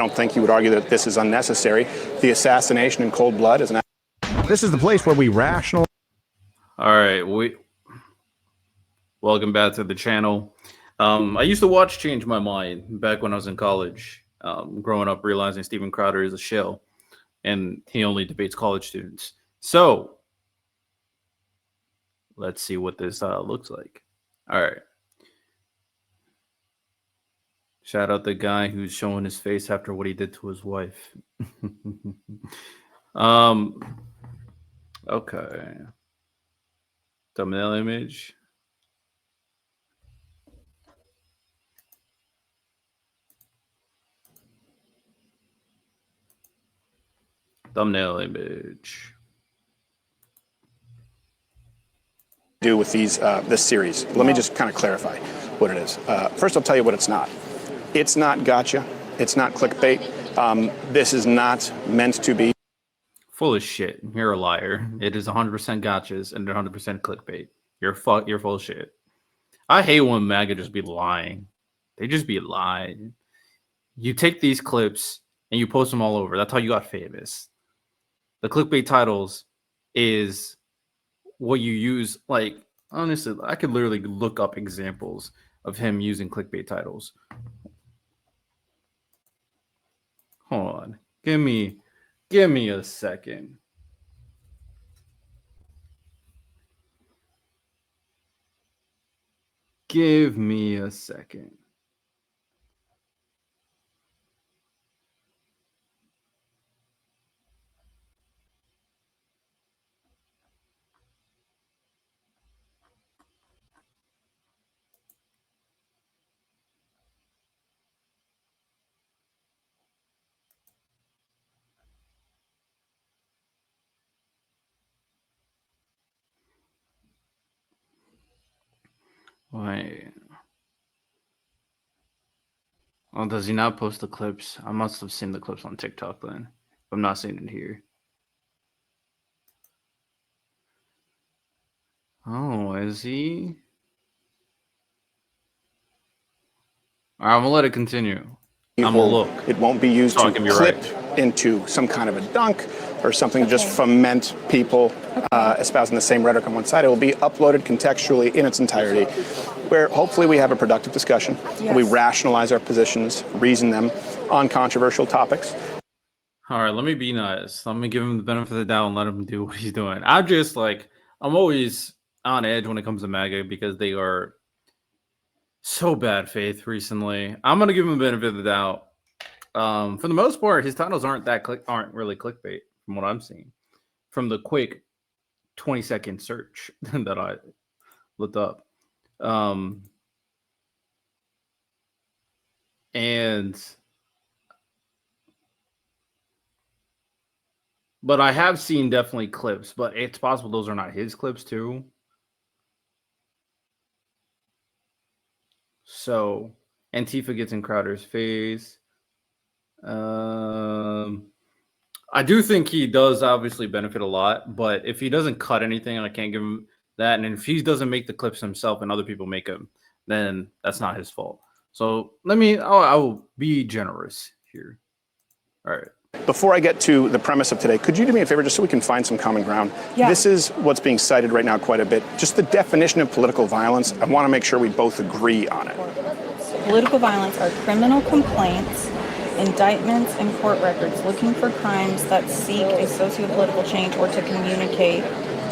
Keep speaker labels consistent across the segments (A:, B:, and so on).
A: don't think you would argue that this is unnecessary. The assassination in cold blood is an...
B: This is the place where we rational.
C: All right, welcome back to the channel. I used to watch Change My Mind back when I was in college. Growing up, realizing Steven Crowder is a shill, and he only debates college students. So let's see what this looks like. All right. Shout out the guy who's showing his face after what he did to his wife. Okay. Thumbnail image. Thumbnail image.
A: Do with these this series. Let me just kind of clarify what it is. First, I'll tell you what it's not. It's not gotcha. It's not clickbait. This is not meant to be.
C: Full of shit. You're a liar. It is 100% gotchas and 100% clickbait. You're full of shit. I hate when MAGA just be lying. They just be lying. You take these clips and you post them all over. That's how you got famous. The clickbait titles is what you use. Like, honestly, I could literally look up examples of him using clickbait titles. Hold on. Give me a second. Give me a second. Wait. Oh, does he not post the clips? I must have seen the clips on TikTok then. I'm not seeing it here. Oh, is he? All right, I'm gonna let it continue. I'm gonna look.
A: It won't be used
C: So
A: to
C: I can be
A: clip
C: right.
A: into some kind of a dunk or something to just foment people espousing the same rhetoric on one side. It will be uploaded contextually in its entirety, where hopefully we have a productive discussion.
D: Yes.
A: We rationalize our positions, reason them on controversial topics.
C: All right, let me be nice. I'm gonna give him the benefit of the doubt and let him do what he's doing. I'm always on edge when it comes to MAGA because they are so bad faith recently. I'm gonna give him the benefit of the doubt. For the most part, his titles aren't really clickbait from what I'm seeing. From the quick 20-second search that I looked up. But I have seen definitely clips, but it's possible those are not his clips too. So Antifa gets in Crowder's face. I do think he does obviously benefit a lot, but if he doesn't cut anything, I can't give him that. And if he doesn't make the clips himself and other people make them, then that's not his fault. So I will be generous here. All right.
A: Before I get to the premise of today, could you do me a favor just so we can find some common ground?
D: Yeah.
A: This is what's being cited right now quite a bit. Just the definition of political violence. I want to make sure we both agree on it.
D: Political violence are criminal complaints, indictments, and court records looking for crimes that seek a socio-political change or to communicate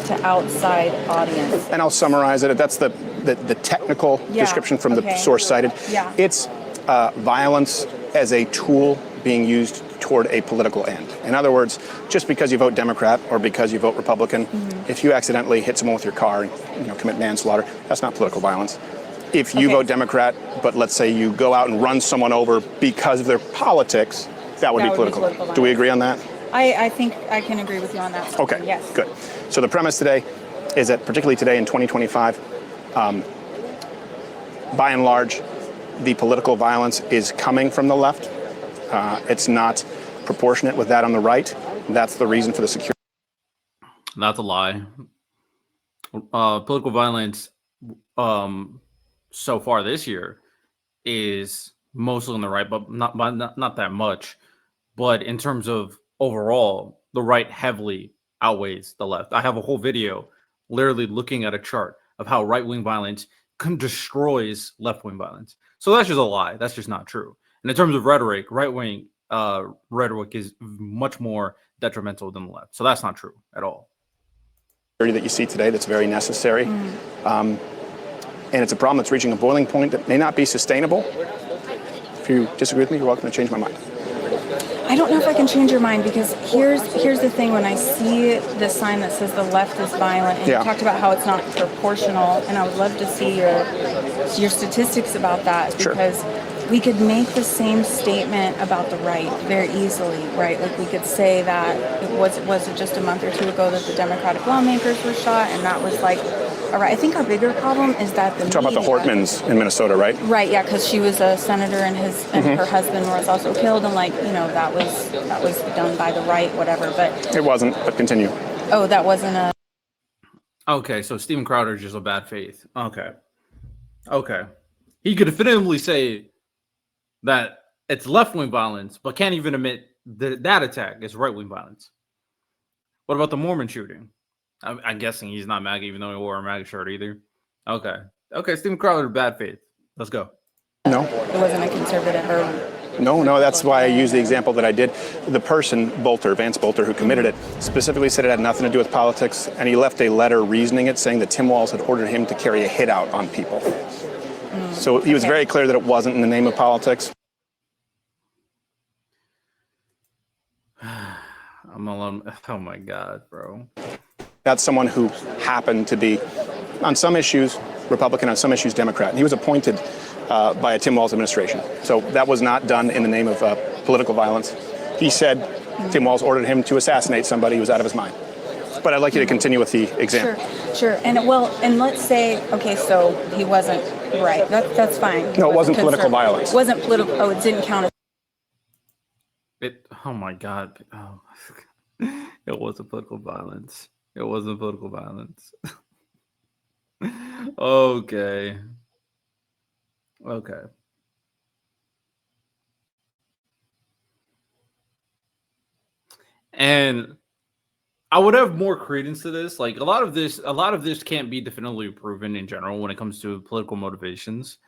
D: to outside audience.
A: And I'll summarize it. That's the technical description from the source cited.
D: Yeah.
A: It's violence as a tool being used toward a political end. In other words, just because you vote Democrat or because you vote Republican, if you accidentally hit someone with your car and commit manslaughter, that's not political violence. If you vote Democrat, but let's say you go out and run someone over because of their politics, that would be political violence. Do we agree on that?
D: I think I can agree with you on that.
A: Okay,
D: yes.
A: Good. So the premise today is that particularly today in 2025, by and large, the political violence is coming from the left. It's not proportionate with that on the right. That's the reason for the security.
C: That's a lie. Political violence so far this year is mostly on the right, but not that much. But in terms of overall, the right heavily outweighs the left. I have a whole video literally looking at a chart of how right-wing violence destroys left-wing violence. So that's just a lie. That's just not true. And in terms of rhetoric, right-wing rhetoric is much more detrimental than the left. So that's not true at all.
A: That you see today that's very necessary. And it's a problem that's reaching a boiling point that may not be sustainable. If you disagree with me, you're welcome to change my mind.
D: I don't know if I can change your mind, because here's the thing. When I see this sign that says the left is violent, and you talked about how it's not proportional, and I would love to see your statistics about that, because we could make the same statement about the right very easily, right? Like we could say that was it just a month or two ago that the Democratic lawmakers were shot, and that was like, all right. I think our bigger problem is that the
A: Talk about the Hortmans in Minnesota, right?
D: Right, yeah, because she was a senator, and her husband was also killed, and that was done by the right, whatever. But
A: it wasn't. But continue.
D: Oh, that wasn't a.
C: Okay, so Steven Crowder is just a bad faith. Okay, he could definitively say that it's left-wing violence, but can't even admit that attack is right-wing violence. What about the Mormon shooting? I'm guessing he's not MAGA, even though he wore a MAGA shirt either. Okay, Steven Crowder, bad faith. Let's go.
A: No.
D: It wasn't a conservative or.
A: No, that's why I used the example that I did. The person, Vance Bolter, who committed it, specifically said it had nothing to do with politics, and he left a letter reasoning it, saying that Tim Walz had ordered him to carry a hit out on people. So he was very clear that it wasn't in the name of politics.
C: I'm alone. Oh my God, bro.
A: That's someone who happened to be, on some issues, Republican, on some issues, Democrat. And he was appointed by a Tim Walz administration. So that was not done in the name of political violence. He said Tim Walz ordered him to assassinate somebody who was out of his mind. But I'd like you to continue with the example.
D: Sure. And let's say, okay, so he wasn't right. That's fine.
A: No, it wasn't political violence.
D: It wasn't political. Oh, it didn't count as.
C: Oh my God. Oh. It wasn't political violence. It wasn't political violence. Okay. And I would have more credence to this. Like a lot of this can't be definitively proven in general when it comes to political motivations.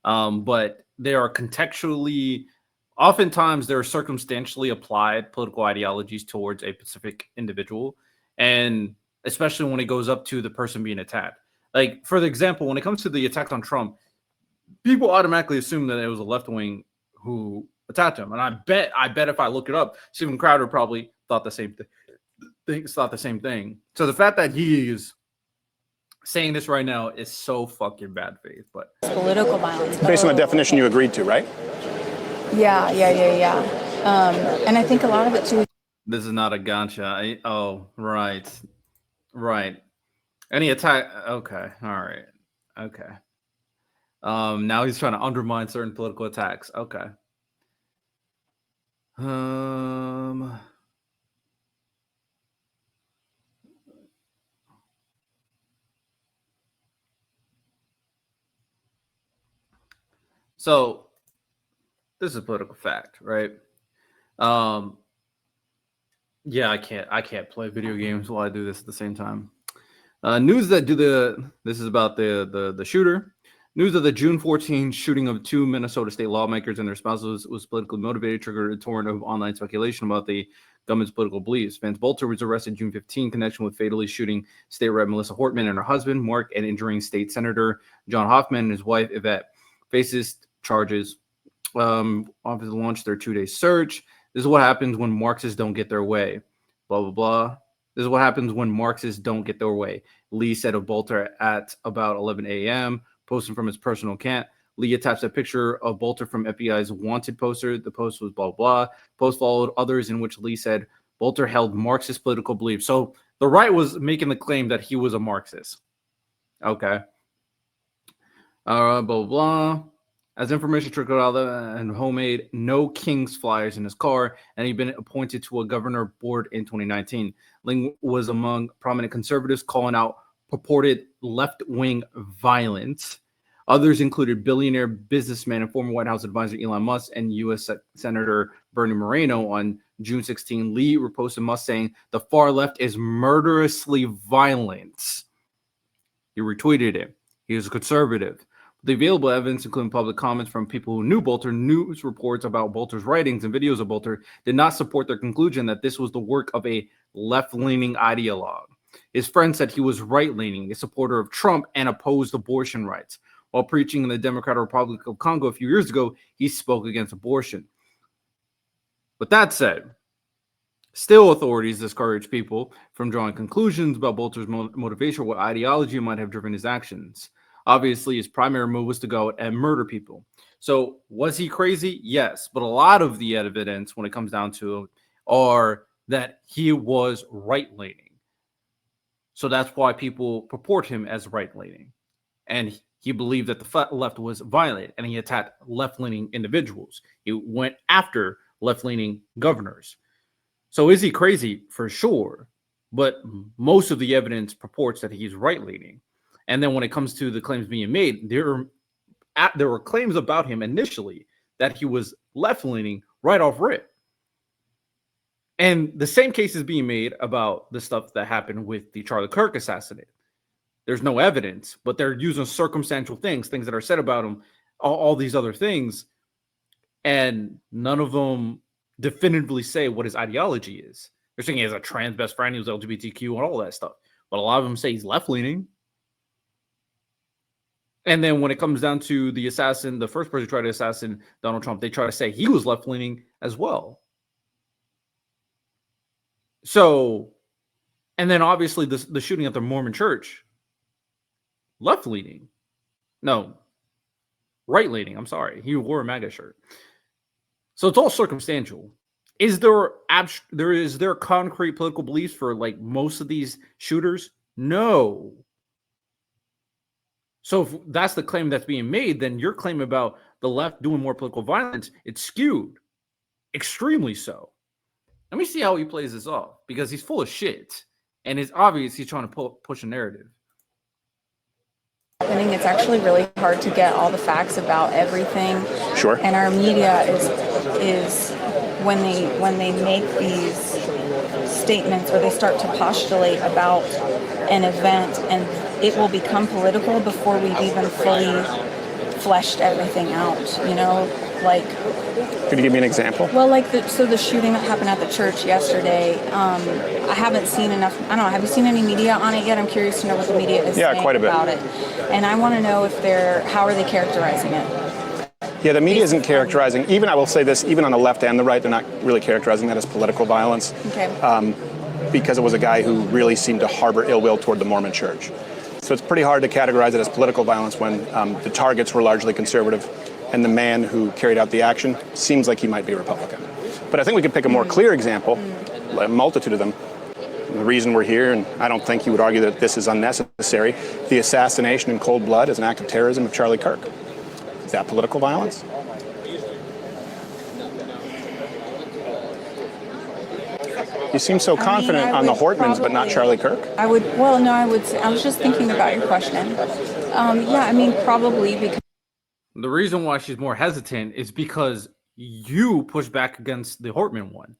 C: But they are contextually, oftentimes there are circumstantially applied political ideologies towards a specific individual. And especially when it goes up to the person being attacked. Like, for the example, when it comes to the attack on Trump, people automatically assume that it was a left wing who attacked him. And I bet if I look it up, Steven Crowder probably thought the same thing. So the fact that he is saying this right now is so fucking bad faith. But
D: political violence.
A: Based on the definition you agreed to, right?
D: Yeah. And I think a lot of it too.
C: This is not a gotcha. Right. Any attack? Okay. All right. Okay. Now he's trying to undermine certain political attacks. Okay. So this is a political fact, right? Yeah, I can't play video games while I do this at the same time. News that this is about the shooter. News of the June 14 shooting of 2 Minnesota state lawmakers and their spouses was politically motivated, triggered a torrent of online speculation about the government's political beliefs. Vance Bolter was arrested June 15 in connection with fatally shooting State Rep Melissa Hortman and her husband, Mark, and injuring State Senator John Hoffman and his wife, Yvette. Faces charges. Officers launched their 2-day search. This is what happens when Marxists don't get their way. Blah, blah, blah. This is what happens when Marxists don't get their way. Lee said of Bolter at about 11 a.m., posting from his personal account. Lee attached a picture of Bolter from FBI's wanted poster. The post was blah, blah. Post followed others in which Lee said Bolter held Marxist political beliefs. So the right was making the claim that he was a Marxist. Okay. Blah, blah, blah. As information trickled out and homemade no Kings flyers in his car, and he'd been appointed to a governor board in 2019. Ling was among prominent conservatives calling out purported left-wing violence. Others included billionaire businessman and former White House advisor Elon Musk and U.S. Senator Bernie Moreno. On June 16, Lee reposted Musk saying, "The far left is murderously violent." He retweeted it. He was a conservative. The available evidence, including public comments from people who knew Bolter, news reports about Bolter's writings and videos of Bolter, did not support their conclusion that this was the work of a left-leaning ideologue. His friend said he was right-leaning, a supporter of Trump, and opposed abortion rights. While preaching in the Democratic Republic of Congo a few years ago, he spoke against abortion. With that said, still authorities discourage people from drawing conclusions about Bolter's motivation or what ideology might have driven his actions. Obviously, his primary move was to go out and murder people. So was he crazy? Yes. But a lot of the evidence, when it comes down to it, are that he was right-leaning. So that's why people purport him as right-leaning. And he believed that the left was violent, and he attacked left-leaning individuals. He went after left-leaning governors. So is he crazy? For sure. But most of the evidence purports that he's right-leaning. And then when it comes to the claims being made, there were claims about him initially that he was left-leaning right off rip. And the same case is being made about the stuff that happened with the Charlie Kirk assassinate. There's no evidence, but they're using circumstantial things that are said about him, all these other things, and none of them definitively say what his ideology is. They're saying he has a trans best friend, he was LGBTQ, and all that stuff. But a lot of them say he's left-leaning. And then when it comes down to the assassin, the first person who tried to assassin Donald Trump, they try to say he was left-leaning as well. So, and then obviously the shooting at the Mormon church, left-leaning. No, right-leaning. I'm sorry. He wore a MAGA shirt. So it's all circumstantial. Is there concrete political beliefs for like most of these shooters? No. So if that's the claim that's being made, then your claim about the left doing more political violence, it's skewed. Extremely so. Let me see how he plays this off, because he's full of shit. And it's obvious he's trying to push a narrative.
D: I think it's actually really hard to get all the facts about everything.
A: Sure.
D: And our media is when they make these statements or they start to postulate about an event, and it will become political before we've even fully fleshed everything out, like.
A: Could you give me an example?
D: Well, like the shooting that happened at the church yesterday, I haven't seen enough. I don't know. Have you seen any media on it yet? I'm curious to know what the media is saying
A: quite a bit
D: about it. And I want to know how are they characterizing it?
A: Yeah, the media isn't characterizing, even I will say this, even on the left and the right, they're not really characterizing that as political violence.
D: Okay.
A: Because it was a guy who really seemed to harbor ill will toward the Mormon church. So it's pretty hard to categorize it as political violence when the targets were largely conservative and the man who carried out the action seems like he might be a Republican. But I think we could pick a more clear example, a multitude of them. The reason we're here, and I don't think you would argue that this is unnecessary, the assassination in cold blood is an act of terrorism of Charlie Kirk. Is that political violence? You seem so confident on the Hortmans, but not Charlie Kirk.
D: I was just thinking about your question. Probably because.
C: The reason why she's more hesitant is because you push back against the Hortman one.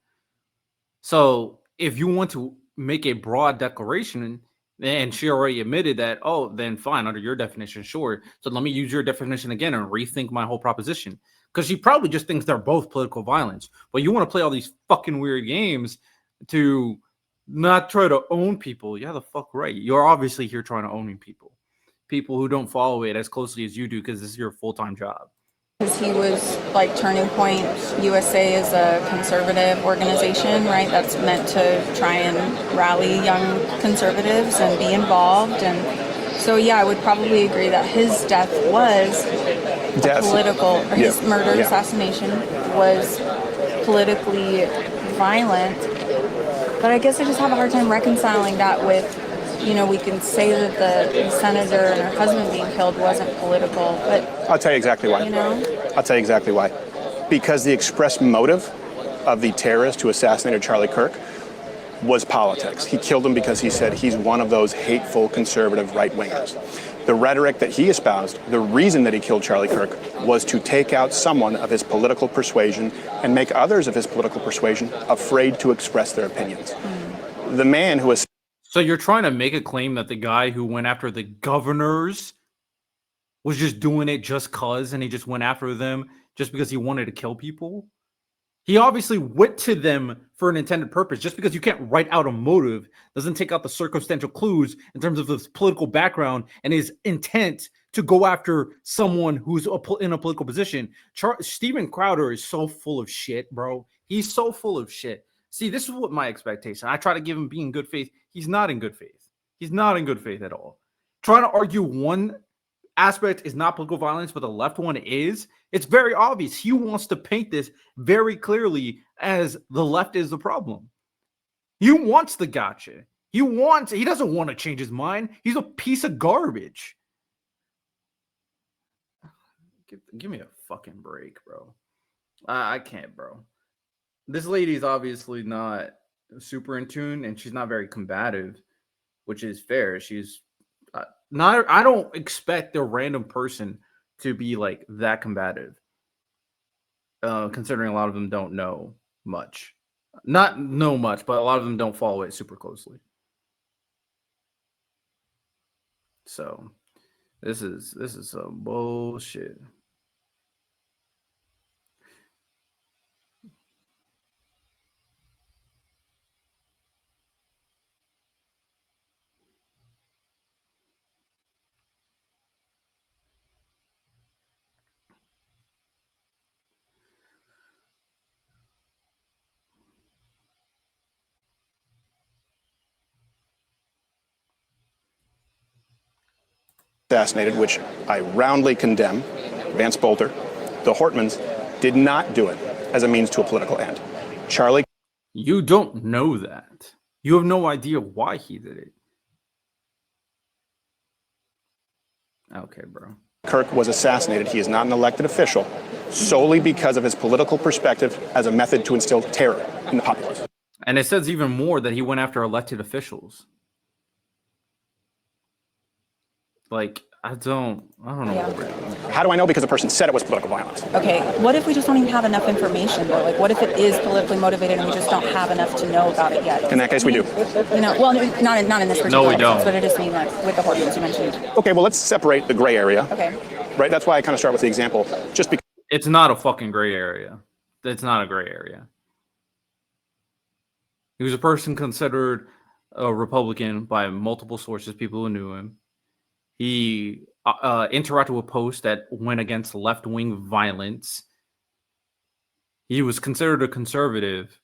C: So if you want to make a broad declaration, and she already admitted that, then fine, under your definition, sure. So let me use your definition again and rethink my whole proposition. Because she probably just thinks they're both political violence. But you want to play all these fucking weird games to not try to own people. Yeah, the fuck right. You're obviously here trying to own people. People who don't follow it as closely as you do because this is your full-time job.
D: Because he was like Turning Point USA is a conservative organization, right? That's meant to try and rally young conservatives and be involved. And so, I would probably agree that his death was political, or his murder, assassination was politically violent. But I guess I just have a hard time reconciling that with, we can say that the senator and her husband being killed wasn't political, but
A: I'll tell you exactly why. I'll tell you exactly why. Because the express motive of the terrorist who assassinated Charlie Kirk was politics. He killed him because he said he's one of those hateful conservative right-wingers. The rhetoric that he espoused, the reason that he killed Charlie Kirk, was to take out someone of his political persuasion and make others of his political persuasion afraid to express their opinions. The man who is...
C: So you're trying to make a claim that the guy who went after the governors was just doing it just cause, and he just went after them just because he wanted to kill people? He obviously went to them for an intended purpose. Just because you can't write out a motive doesn't take out the circumstantial clues in terms of his political background and his intent to go after someone who's in a political position. Steven Crowder is so full of shit, bro. He's so full of shit. See, this is what my expectation. I try to give him being in good faith. He's not in good faith. He's not in good faith at all. Trying to argue one aspect is not political violence, but the left one is. It's very obvious. He wants to paint this very clearly as the left is the problem. He wants the gotcha. He doesn't want to change his mind. He's a piece of garbage. Give me a fucking break, bro. I can't, bro. This lady's obviously not super in tune, and she's not very combative, which is fair. She's not. I don't expect a random person to be like that combative, considering a lot of them don't know much. Not know much, but a lot of them don't follow it super closely. So this is some bullshit.
A: assassinated, which I roundly condemn, Vance Bolter, the Hortmans, did not do it as a means to a political end. Charlie...
C: You don't know that. You have no idea why he did it. Okay, bro.
A: Kirk was assassinated. He is not an elected official solely because of his political perspective as a method to instill terror in the populace.
C: And it says even more that he went after elected officials. Like, I don't know what we're doing.
A: How do I know? Because the person said it was political violence.
D: Okay, what if we just don't even have enough information, though? Like, what if it is politically motivated and we just don't have enough to know about it yet?
A: In that case, we do.
D: You know, well, not in this particular
C: No, we don't.
D: instance, but I just mean, like, with the Hortons you mentioned.
A: Okay, well, let's separate the gray area.
D: Okay.
A: Right? That's why I kind of start with the example. Just because...
C: It's not a fucking gray area. It's not a gray area. He was a person considered a Republican by multiple sources, people who knew him. He interacted with posts that went against left-wing violence. He was considered a conservative,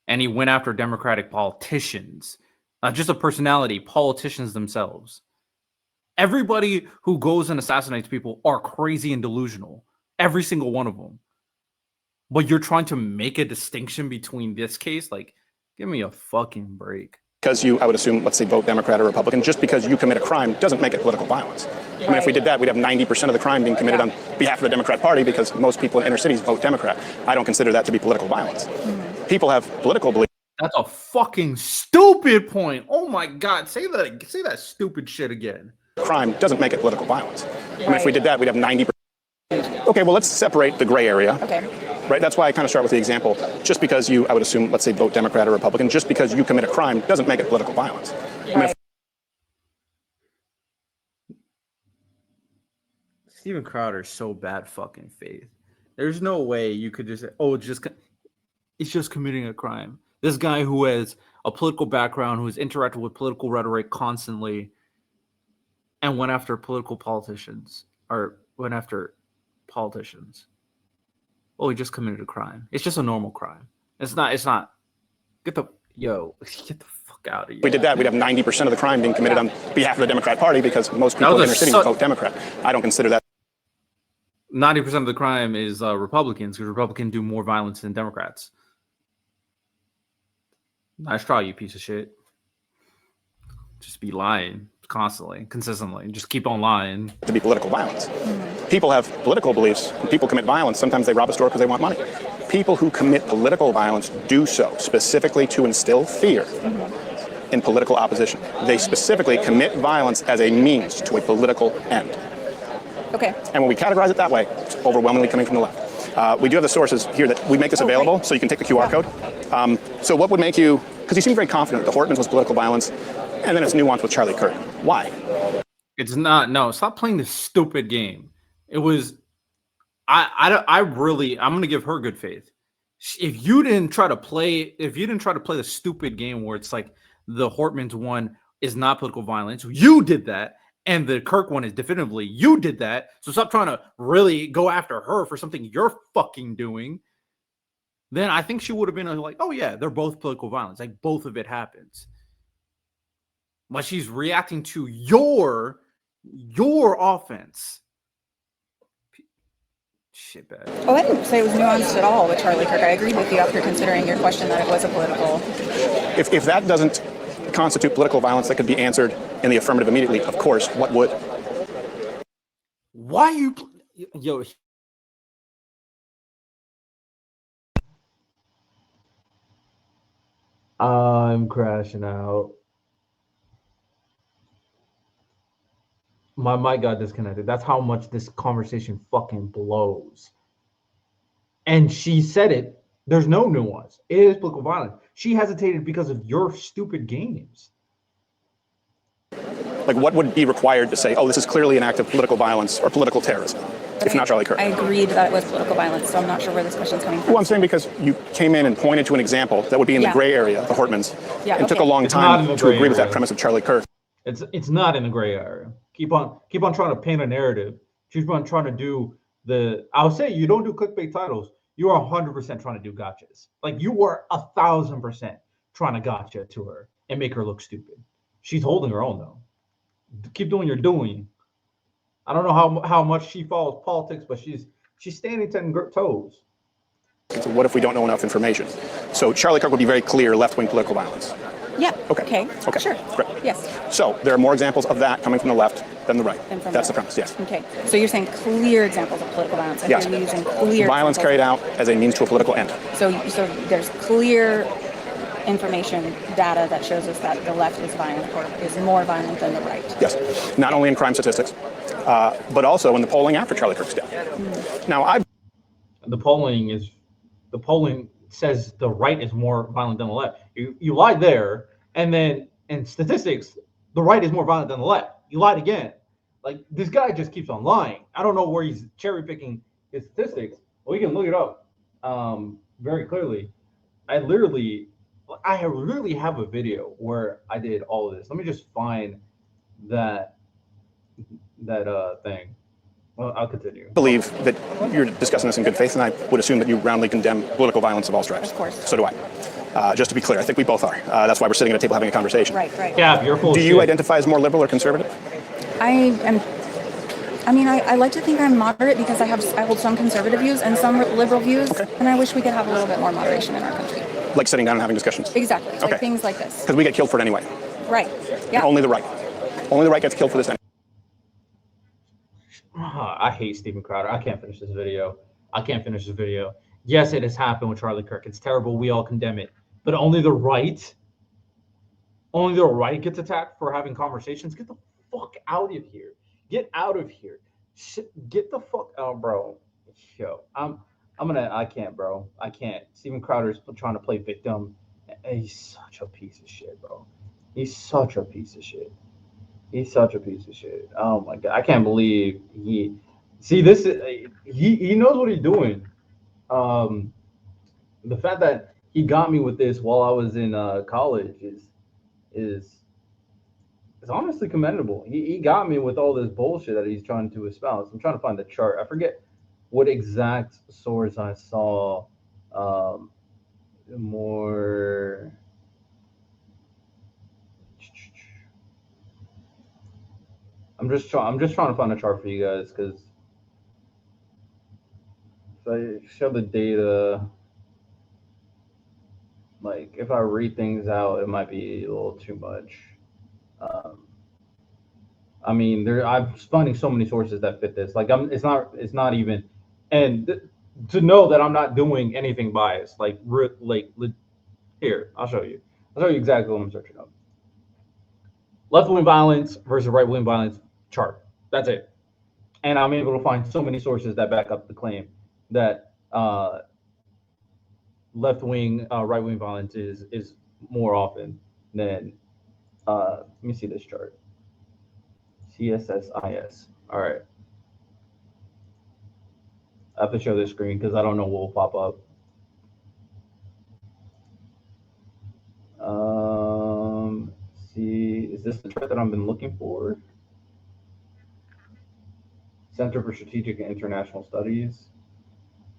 C: and he went after Democratic politicians. Not just a personality, politicians themselves. Everybody who goes and assassinates people are crazy and delusional. Every single one of them. But you're trying to make a distinction between this case? Like, give me a fucking break.
A: Because you, I would assume, let's say, vote Democrat or Republican, just because you commit a crime doesn't make it political violence. I mean, if we did that, we'd have 90% of the crime being committed on behalf of the Democrat Party because most people in inner cities vote Democrat. I don't consider that to be political violence. People have political beliefs.
C: That's a fucking stupid point. Oh my God. Say that stupid shit again.
A: Crime doesn't make it political violence. I mean, if we did that, we'd have 90%. Okay, well, let's separate the gray area.
D: Okay.
A: Right? That's why I kind of start with the example. Just because you, I would assume, let's say, vote Democrat or Republican, just because you commit a crime doesn't make it political violence. I mean,
C: Steven Crowder is so bad fucking faith. There's no way you could just say, oh, it's just committing a crime. This guy who has a political background, who has interacted with political rhetoric constantly, and went after politicians. Oh, he just committed a crime. It's just a normal crime. It's not. Get the fuck out of here.
A: If we did that, we'd have 90% of the crime being committed on behalf of the Democrat Party because most people in inner cities vote Democrat. I don't consider that.
C: 90% of the crime is Republicans, because Republicans do more violence than Democrats. Nice try, you piece of shit. Just be lying constantly, consistently. Just keep on lying.
A: To be political violence. People have political beliefs. When people commit violence, sometimes they rob a store because they want money. People who commit political violence do so specifically to instill fear. in political opposition. They specifically commit violence as a means to a political end.
D: Okay.
A: And when we categorize it that way, it's overwhelmingly coming from the left. We do have the sources here that we make this available, so you can take the QR code. So what would make you, because you seem very confident that the Hortmans was political violence, and then it's nuanced with Charlie Kirk. Why?
C: It's not. No, stop playing this stupid game. It was. I'm going to give her good faith. If you didn't try to play the stupid game where it's like the Hortmans one is not political violence, you did that. And the Kirk one is definitively, you did that. So stop trying to really go after her for something you're fucking doing. Then I think she would have been like, oh yeah, they're both political violence. Like both of it happens. But she's reacting to your offense. Shit bad.
D: Oh, I didn't say it was nuanced at all with Charlie Kirk. I agreed with you after considering your question that it was a political.
A: If that doesn't constitute political violence that could be answered in the affirmative immediately, of course, what would?
C: Why you, yo?
E: I'm crashing out. My mic got disconnected. That's how much this conversation fucking blows. And she said it. There's no nuance. It is political violence. She hesitated because of your stupid games.
A: Like, what would be required to say, oh, this is clearly an act of political violence or political terrorism, if not Charlie Kirk?
D: I agreed that it was political violence, so I'm not sure where this question's coming from.
A: Well, I'm saying because you came in and pointed to an example that would be in the gray area, the Hortmans, and took a long time to agree with that premise of Charlie Kirk.
E: It's not in the gray area. Keep on trying to paint a narrative. Keep on trying to do I'll say you don't do clickbait titles. You are 100% trying to do gotchas. Like you were 1,000% trying to gotcha to her and make her look stupid. She's holding her own though. Keep doing your doing. I don't know how much she follows politics, but she's standing 10 toes.
A: So what if we don't know enough information? So Charlie Kirk would be very clear left-wing political violence.
D: Yeah.
A: Okay.
D: Sure.
A: Great.
D: Yes.
A: So there are more examples of that coming from the left than the right. That's the premise, yes.
D: Okay. So you're saying clear examples of political violence.
A: Yes.
D: You're using clear
A: violence carried out as a means to a political end.
D: So there's clear information, data that shows us that the left is violent or is more violent than the right.
A: Yes. Not only in crime statistics, but also in the polling after Charlie Kirk's death. Now,
E: the polling says the right is more violent than the left. You lied there, and then in statistics, the right is more violent than the left. You lied again. Like this guy just keeps on lying. I don't know where he's cherry picking his statistics. Well, you can look it up very clearly. I literally have a video where I did all of this. Let me just find that thing. Well, I'll continue.
A: Believe that you're discussing this in good faith, and I would assume that you roundly condemn political violence of all stripes.
D: Of course.
A: So do I. Just to be clear, I think we both are. That's why we're sitting at a table having a conversation.
D: Right.
E: Yeah, you're full.
A: Do you identify as more liberal or conservative?
D: I like to think I'm moderate because I hold some conservative views and some liberal views, and I wish we could have a little bit more moderation in our country.
A: Like sitting down and having discussions?
D: Exactly. Like things like this.
A: Because we get killed for it anyway.
D: Right. Yeah.
A: Only the right. Only the right gets killed for this anyway.
E: I hate Steven Crowder. I can't finish this video. Yes, it has happened with Charlie Kirk. It's terrible. We all condemn it. But only the right gets attacked for having conversations. Get the fuck out of here. Get out of here. Get the fuck out, bro. Yo, I can't, bro. I can't. Steven Crowder's trying to play victim. He's such a piece of shit, bro. He's such a piece of shit. Oh my god, I can't believe he knows what he's doing. The fact that he got me with this while I was in college is honestly commendable. He got me with all this bullshit that he's trying to espouse. I'm trying to find the chart. I forget what exact source I saw. More. I'm just trying to find a chart for you guys because if I show the data, like if I read things out, it might be a little too much. I mean, I'm finding so many sources that fit this. Like, it's not even, and to know that I'm not doing anything biased. Like here, I'll show you exactly what I'm searching up. left-wing violence versus right-wing violence chart. That's it. And I'm able to find so many sources that back up the claim that left-wing, right-wing violence is more often than. Let me see this chart. CSSIS. All right. I have to show this screen because I don't know what will pop up. See, is this the chart that I've been looking for? Center for Strategic and International Studies.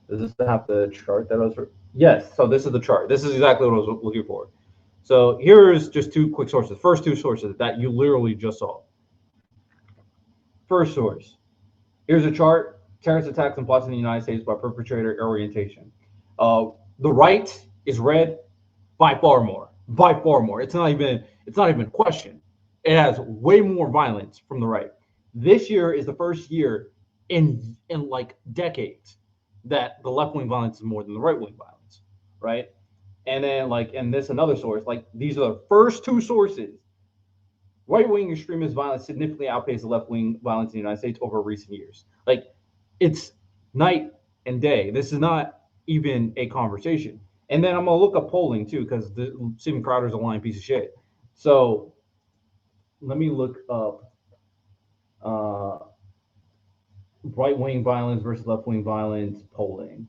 E: Does this have the chart that I was? Yes. So this is the chart. This is exactly what I was looking for. So here's just two quick sources. First two sources that you literally just saw. First source. Here's a chart. Terrorist attacks and plots in the United States by perpetrator orientation. The right is red by far more. By far more. It's not even a question. It has way more violence from the right. This year is the first year in like decades that the left-wing violence is more than the right-wing violence, right? And then like, and this another source, like these are the first two sources. Right-wing extremist violence significantly outpaced the left-wing violence in the United States over recent years. Like, it's night and day. This is not even a conversation. And then I'm gonna look up polling too, because Steven Crowder's a lying piece of shit. So let me look up right-wing violence versus left-wing violence polling.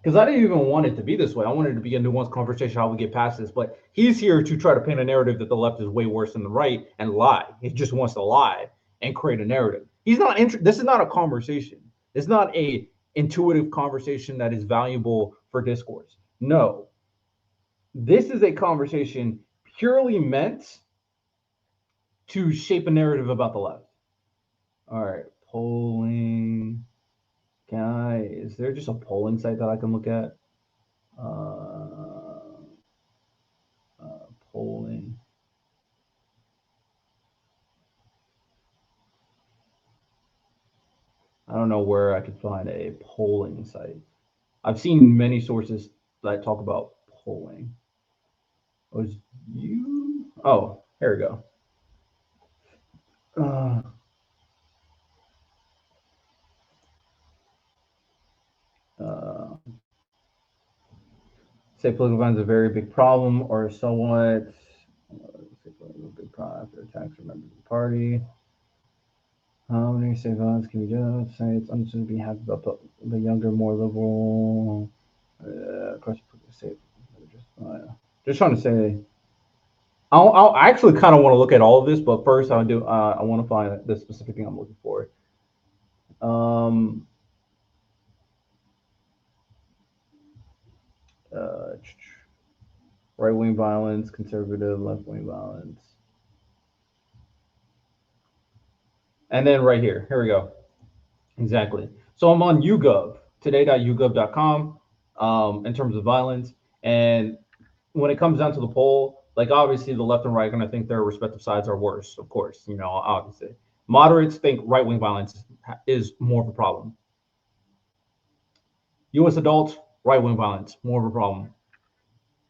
E: Because I didn't even want it to be this way. I wanted it to be a nuanced conversation how we get past this. But he's here to try to paint a narrative that the left is way worse than the right and lie. He just wants to lie and create a narrative. He's not. This is not a conversation. It's not a intuitive conversation that is valuable for discourse. No. This is a conversation purely meant to shape a narrative about the left. All right, polling. Is there just a polling site that I can look at? Polling. I don't know where I could find a polling site. I've seen many sources that talk about polling. Was you? Oh, here we go. Say political violence is a very big problem, or somewhat. Say political big problem after attacks from members of the party. How many say violence can be just? Say it's understood to be half about the younger, more liberal. Of course, just trying to say. I actually kind of want to look at all of this, but first I want to find the specific thing I'm looking for. Right-wing violence, conservative, left-wing violence. And then right here we go. Exactly. So I'm on YouGov, today.yougov.com, in terms of violence. And when it comes down to the poll, like obviously the left and right are going to think their respective sides are worse, of course, you know, obviously. Moderates think right-wing violence is more of a problem. U.S. adults, right-wing violence, more of a problem.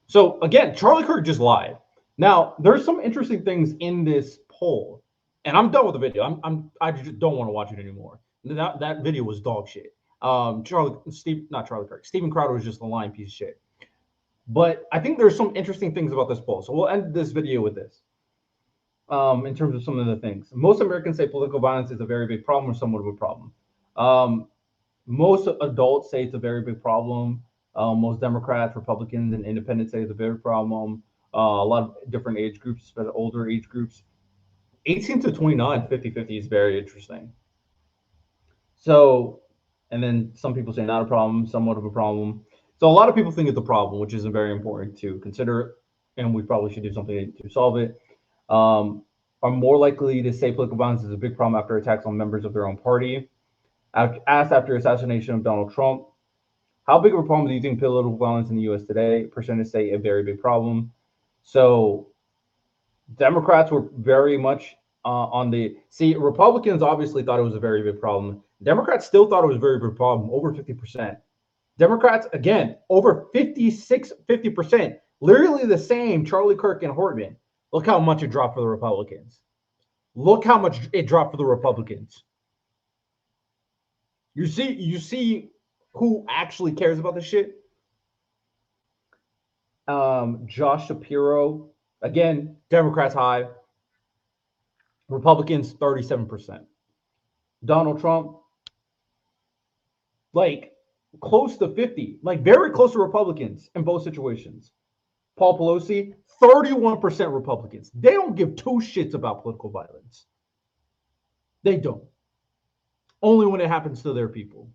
E: So again, Charlie Kirk just lied. Now, there's some interesting things in this poll, and I'm done with the video. I just don't want to watch it anymore. That video was dog shit. Steven Crowder was just a lying piece of shit. But I think there's some interesting things about this poll. So we'll end this video with this. In terms of some of the things. Most Americans say political violence is a very big problem or somewhat of a problem. Most adults say it's a very big problem. Most Democrats, Republicans, and independents say it's a very problem. A lot of different age groups, especially older age groups. 18 to 29, 50-50 is very interesting. So, and then some people say not a problem, somewhat of a problem. So a lot of people think it's a problem, which is very important to consider, and we probably should do something to solve it. Are more likely to say political violence is a big problem after attacks on members of their own party. Asked after assassination of Donald Trump, how big of a problem do you think political violence in the U.S. today? Percentage say a very big problem. So Democrats were very much on the Republicans obviously thought it was a very big problem. Democrats still thought it was a very big problem, over 50%. Democrats, again, over 50%. Literally the same, Charlie Kirk and Hortman. Look how much it dropped for the Republicans. Look how much it dropped for the Republicans. You see who actually cares about this shit? Josh Shapiro, again, Democrats high. Republicans 37%. Donald Trump, like close to 50, like very close to Republicans in both situations. Paul Pelosi, 31% Republicans. They don't give two shits about political violence. They don't. Only when it happens to their people.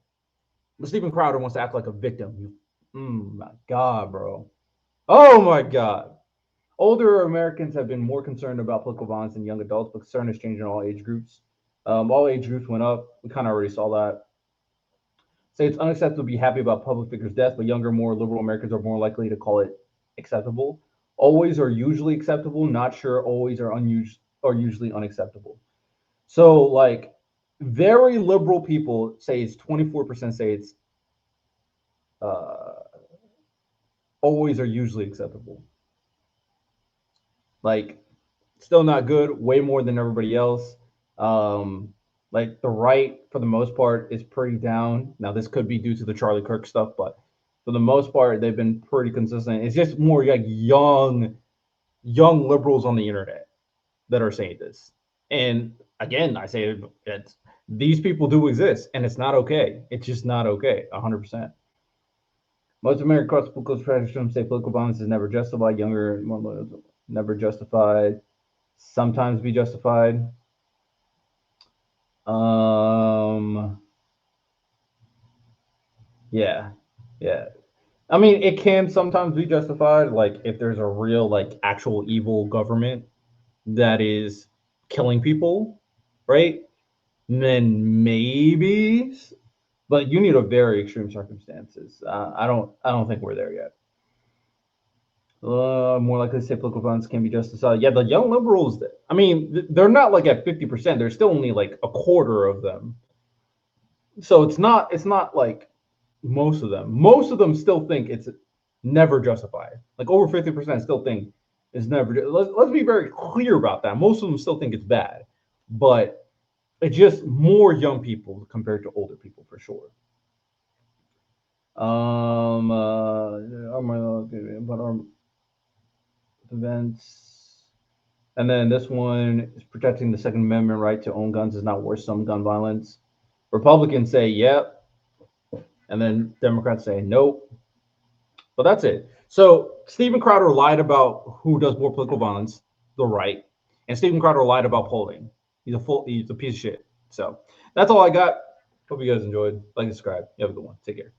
E: But Stephen Crowder wants to act like a victim. My God, bro. Oh my God. Older Americans have been more concerned about political violence than young adults, but concern is changing in all age groups. All age groups went up. We kind of already saw that. Say it's unacceptable to be happy about public figures' death, but younger, more liberal Americans are more likely to call it acceptable. Always or usually acceptable, not sure, always or usually unacceptable. So, like, very liberal people say it's 24% say it's always or usually acceptable. Like, still not good, way more than everybody else. Like the right, for the most part, is pretty down. Now, this could be due to the Charlie Kirk stuff, but for the most part, they've been pretty consistent. It's just more like young liberals on the internet that are saying this. And again, I say it's these people do exist, and it's not okay. It's just not okay, 100%. Most American across the political spectrum say political violence is never justified. Younger, more never justified. Sometimes be justified. Yeah. I mean, it can sometimes be justified, like if there's a real, like, actual evil government that is killing people, right? Then maybe, but you need a very extreme circumstances. I don't think we're there yet. More likely to say political violence can be justified. Yeah, the young liberals, I mean, they're not like at 50%. There's still only like a quarter of them. So it's not like most of them. Most of them still think it's never justified. Like over 50% still think it's never. Let's be very clear about that. Most of them still think it's bad, but it's just more young people compared to older people for sure. Events. And then this one is protecting the Second Amendment right to own guns is not worth some gun violence. Republicans say yep, and then Democrats say nope. But that's it. So Stephen Crowder lied about who does more political violence, the right, and Stephen Crowder lied about polling. He's a piece of shit. So that's all I got. Hope you guys enjoyed. Like and subscribe. You have a good one. Take care.